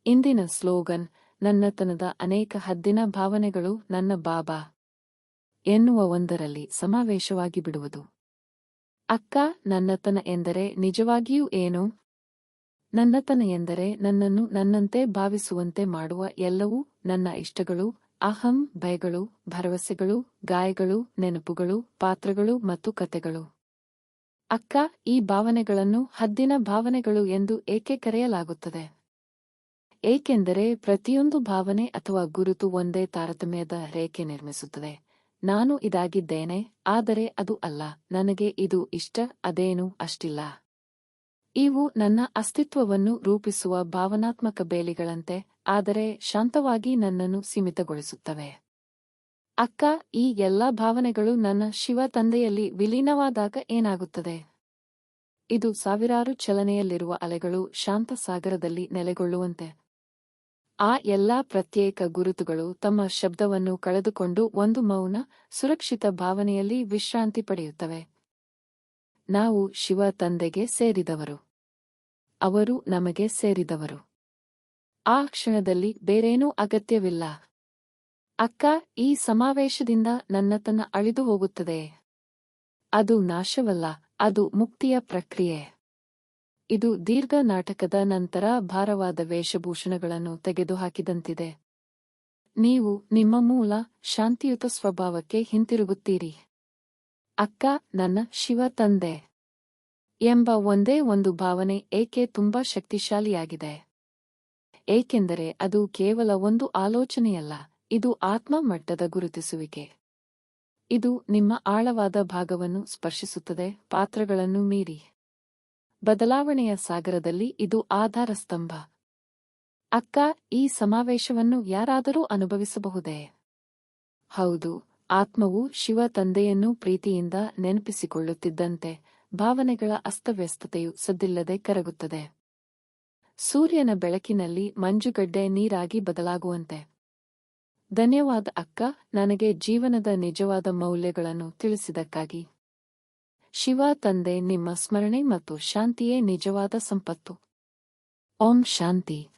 ಇಂದಿನ ಸ್ಲೋಗನ್ ನನ್ನತನದ ಅನೇಕ ಹದ್ದಿನ ಭಾವನೆಗಳು ನನ್ನ ಬಾಬಾ ಎನ್ನುವ ಒಂದರಲ್ಲಿ ಸಮಾವೇಶವಾಗಿ ಬಿಡುವುದು. ಅಕ್ಕ, ನನ್ನತನ ಎಂದರೆ ನಿಜವಾಗಿಯೂ ಏನು? ನನ್ನತನ ಎಂದರೆ ನನ್ನನ್ನು ನನ್ನಂತೆ ಭಾವಿಸುವಂತೆ ಮಾಡುವ ಎಲ್ಲವೂ, ನನ್ನ ಇಷ್ಟಗಳು, ಅಹಂ, ಭಯಗಳು, ಭರವಸೆಗಳು, ಗಾಯಗಳು, ನೆನಪುಗಳು, ಪಾತ್ರಗಳು ಮತ್ತು ಕತೆಗಳು. ಅಕ್ಕ, ಈ ಭಾವನೆಗಳನ್ನು ಹದ್ದಿನ ಭಾವನೆಗಳು ಎಂದು ಏಕೆ ಕರೆಯಲಾಗುತ್ತದೆ? ಏಕೆಂದರೆ ಪ್ರತಿಯೊಂದು ಭಾವನೆ ಅಥವಾ ಗುರುತು ಒಂದೇ ತಾರತಮ್ಯದ ರೇಖೆ ನಿರ್ಮಿಸುತ್ತದೆ. ನಾನು ಇದಾಗಿದ್ದೇನೆ, ಆದರೆ ಅದು ಅಲ್ಲ. ನನಗೆ ಇದು ಇಷ್ಟ, ಅದೇನೂ ಅಷ್ಟಿಲ್ಲ. ಇವು ನನ್ನ ಅಸ್ತಿತ್ವವನ್ನು ರೂಪಿಸುವ ಭಾವನಾತ್ಮಕ ಬೇಲಿಗಳಂತೆ, ಆದರೆ ಶಾಂತವಾಗಿ ನನ್ನನ್ನು ಸೀಮಿತಗೊಳಿಸುತ್ತವೆ. ಅಕ್ಕ, ಈ ಎಲ್ಲಾ ಭಾವನೆಗಳು ನನ್ನ ಶಿವ ತಂದೆಯಲ್ಲಿ ವಿಲೀನವಾದಾಗ ಏನಾಗುತ್ತದೆ? ಇದು ಸಾವಿರಾರು ಚಲನೆಯಲ್ಲಿರುವ ಅಲೆಗಳು ಶಾಂತ ಸಾಗರದಲ್ಲಿ ನೆಲೆಗೊಳ್ಳುವಂತೆ. ಆ ಎಲ್ಲಾ ಪ್ರತ್ಯೇಕ ಗುರುತುಗಳು ತಮ್ಮ ಶಬ್ದವನ್ನು ಕಳೆದುಕೊಂಡು ಒಂದು ಮೌನ, ಸುರಕ್ಷಿತ ಭಾವನೆಯಲ್ಲಿ ವಿಶ್ರಾಂತಿ ಪಡೆಯುತ್ತವೆ. ನಾವು ಶಿವ ತಂದೆಗೆ ಸೇರಿದವರು. ಅವರು ನಮಗೆ ಸೇರಿದವರು. ಆ ಕ್ಷಣದಲ್ಲಿ ಬೇರೇನೂ ಅಗತ್ಯವಿಲ್ಲ. ಅಕ್ಕ, ಈ ಸಮಾವೇಶದಿಂದ ನನ್ನತನ ಅಳಿದು ಹೋಗುತ್ತದೆ. ಅದು ನಾಶವಲ್ಲ, ಅದು ಮುಕ್ತಿಯ ಪ್ರಕ್ರಿಯೆ. ಇದು ದೀರ್ಘ ನಾಟಕದ ನಂತರ ಭಾರವಾದ ವೇಷಭೂಷಣಗಳನ್ನು ತೆಗೆದುಹಾಕಿದಂತಿದೆ. ನೀವು ನಿಮ್ಮ ಮೂಲ, ಶಾಂತಿಯುತ ಸ್ವಭಾವಕ್ಕೆ ಹಿಂತಿರುಗುತ್ತೀರಿ. ಅಕ್ಕ, ನನ್ನ ಶಿವ ತಂದೆ ಎಂಬ ಒಂದೇ ಒಂದು ಭಾವನೆ ಏಕೆ ತುಂಬಾ ಶಕ್ತಿಶಾಲಿಯಾಗಿದೆ? ಏಕೆಂದರೆ ಅದು ಕೇವಲ ಒಂದು ಆಲೋಚನೆಯಲ್ಲ, ಇದು ಆತ್ಮ ಮಟ್ಟದ ಗುರುತಿಸುವಿಕೆ. ಇದು ನಿಮ್ಮ ಆಳವಾದ ಭಾಗವನ್ನು ಸ್ಪರ್ಶಿಸುತ್ತದೆ, ಪಾತ್ರಗಳನ್ನು ಮೀರಿ. ಬದಲಾವಣೆಯ ಸಾಗರದಲ್ಲಿ ಇದು ಆಧಾರ ಸ್ತಂಭ. ಅಕ್ಕ, ಈ ಸಮಾವೇಶವನ್ನು ಯಾರಾದರೂ ಅನುಭವಿಸಬಹುದೇ? ಹೌದು. ಆತ್ಮವು ಶಿವ ತಂದೆಯನ್ನು ಪ್ರೀತಿಯಿಂದ ನೆನಪಿಸಿಕೊಳ್ಳುತ್ತಿದ್ದಂತೆ ಭಾವನೆಗಳ ಅಸ್ತವ್ಯಸ್ತತೆಯು ಸದ್ದಿಲ್ಲದೆ ಕರಗುತ್ತದೆ. ಸೂರ್ಯನ ಬೆಳಕಿನಲ್ಲಿ ಮಂಜುಗಡ್ಡೆ ನೀರಾಗಿ ಬದಲಾಗುವಂತೆ. ಧನ್ಯವಾದ ಅಕ್ಕ, ನನಗೆ ಜೀವನದ ನಿಜವಾದ ಮೌಲ್ಯಗಳನ್ನು ತಿಳಿಸಿದ್ದಕ್ಕಾಗಿ. ಶಿವ ತಂದೆ, ನಿಮ್ಮ ಸ್ಮರಣೆ ಮತ್ತು ಶಾಂತಿಯೇ ನಿಜವಾದ ಸಂಪತ್ತು. ಓಂ ಶಾಂತಿ.